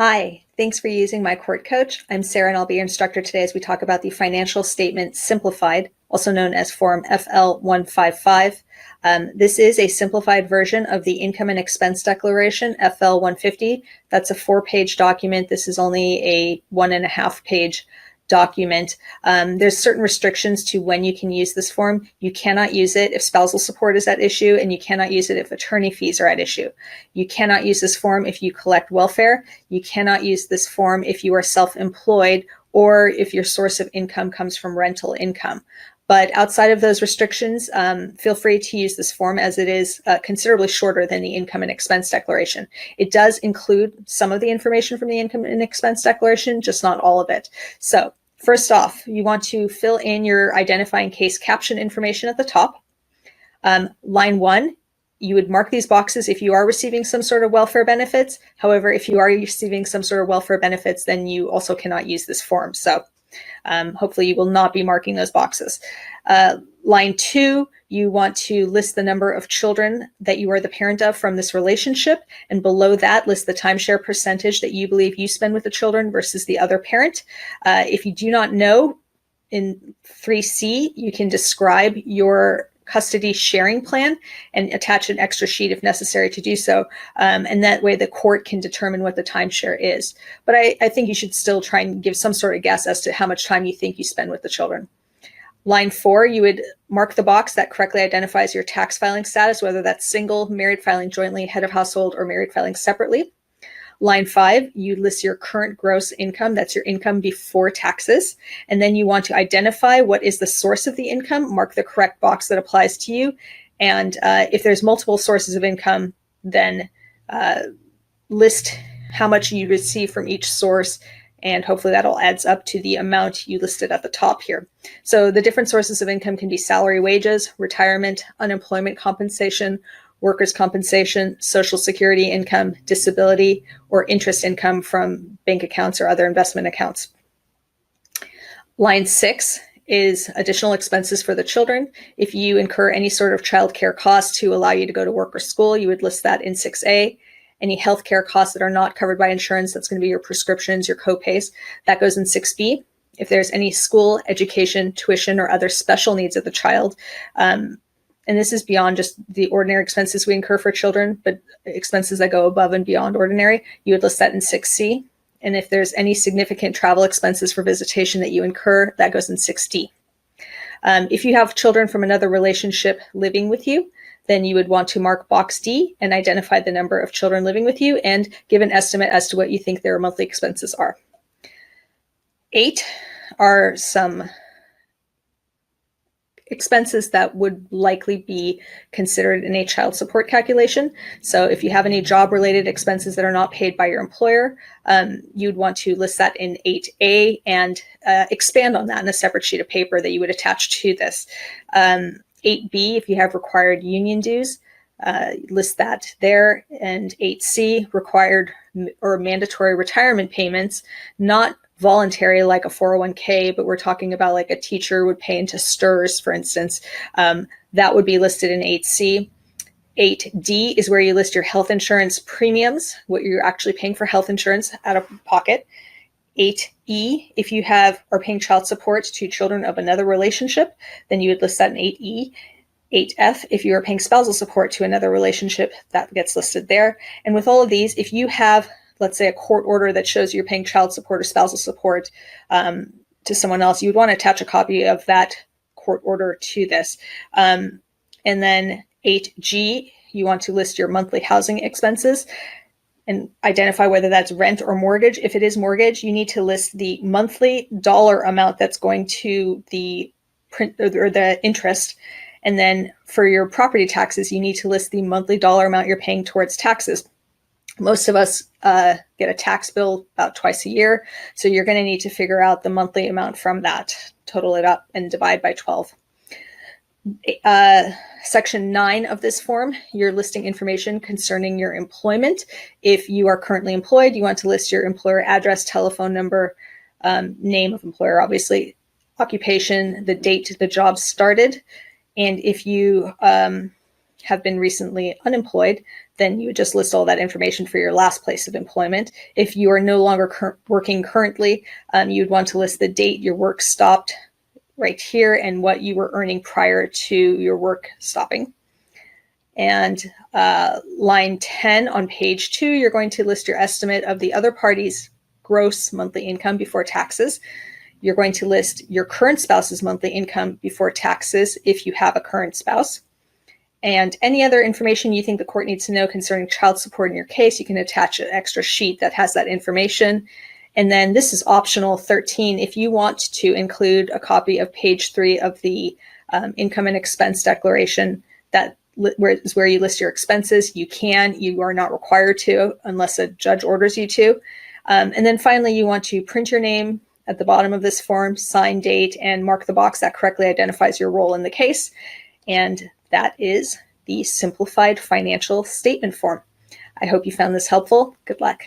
Hi, thanks for using my court coach. I'm Sarah and I'll be your instructor today as we talk about the financial statement simplified, also known as Form FL-155. This is a simplified version of the income and expense declaration, FL-150. That's a 4-page document. This is only a 1.5-page document. There's certain restrictions to when you can use this form. You cannot use it if spousal support is at issue, and you cannot use it if attorney fees are at issue. You cannot use this form if you collect welfare. You cannot use this form if you are self-employed or if your source of income comes from rental income. But outside of those restrictions, feel free to use this form as it is considerably shorter than the income and expense declaration. It does include some of the information from the income and expense declaration, just not all of it. So first off, you want to fill in your identifying case caption information at the top. Line 1, you would mark these boxes if you are receiving some sort of welfare benefits. However, if you are receiving some sort of welfare benefits, then you also cannot use this form. So hopefully you will not be marking those boxes. Line 2, you want to list the number of children that you are the parent of from this relationship. And below that, list the timeshare percentage that you believe you spend with the children versus the other parent. If you do not know, in 3C, you can describe your custody sharing plan and attach an extra sheet if necessary to do so. And that way the court can determine what the timeshare is. But I think you should still try and give some sort of guess as to how much time you think you spend with the children. Line 4, you would mark the box that correctly identifies your tax filing status, whether that's single, married filing jointly, head of household, or married filing separately. Line 5, you list your current gross income. That's your income before taxes. And then you want to identify what is the source of the income, mark the correct box that applies to you. And if there's multiple sources of income, then list how much you receive from each source. And hopefully that all adds up to the amount you listed at the top here. So the different sources of income can be salary, wages, retirement, unemployment compensation, workers' compensation, social security income, disability, or interest income from bank accounts or other investment accounts. Line 6 is additional expenses for the children. If you incur any sort of childcare costs to allow you to go to work or school, you would list that in 6A. Any healthcare costs that are not covered by insurance, that's going to be your prescriptions, your co-pays, that goes in 6B. If there's any school, education, tuition, or other special needs of the child, and this is beyond just the ordinary expenses we incur for children, but expenses that go above and beyond ordinary, you would list that in 6C. And if there's any significant travel expenses for visitation that you incur, that goes in 6D. If you have children from another relationship living with you, then you would want to mark box D and identify the number of children living with you and give an estimate as to what you think their monthly expenses are. 8 are some expenses that would likely be considered in a child support calculation. So if you have any job-related expenses that are not paid by your employer, you'd want to list that in 8A and expand on that in a separate sheet of paper that you would attach to this. 8B, if you have required union dues, list that there. And 8C, required or mandatory retirement payments, not voluntary like a 401k, but we're talking about like a teacher would pay into STRS, for instance. That would be listed in 8C. 8D is where you list your health insurance premiums, what you're actually paying for health insurance out of pocket. 8E, if you are paying child support to children of another relationship, then you would list that in 8E. 8F, if you are paying spousal support to another relationship, that gets listed there. And with all of these, if you have, let's say, a court order that shows you're paying child support or spousal support to someone else, you would want to attach a copy of that court order to this. And then 8G, you want to list your monthly housing expenses and identify whether that's rent or mortgage. If it is mortgage, you need to list the monthly dollar amount that's going to the print or the interest. And then for your property taxes, you need to list the monthly dollar amount you're paying towards taxes. Most of us get a tax bill about twice a year. So you're going to need to figure out the monthly amount from that, total it up and divide by 12. Section 9 of this form, you're listing information concerning your employment. If you are currently employed, you want to list your employer address, telephone number, name of employer, obviously, occupation, the date the job started. And if you have been recently unemployed, then you would just list all that information for your last place of employment. If you are no longer working currently, you'd want to list the date your work stopped right here and what you were earning prior to your work stopping. And line 10 on page 2, you're going to list your estimate of the other party's gross monthly income before taxes. You're going to list your current spouse's monthly income before taxes if you have a current spouse. And any other information you think the court needs to know concerning child support in your case, you can attach an extra sheet that has that information. And then this is optional 13. If you want to include a copy of page 3 of the income and expense declaration that where you list your expenses, you can. You are not required to unless a judge orders you to. And then finally, you want to print your name at the bottom of this form, sign date, and mark the box that correctly identifies your role in the case. And that is the simplified financial statement form. I hope you found this helpful. Good luck.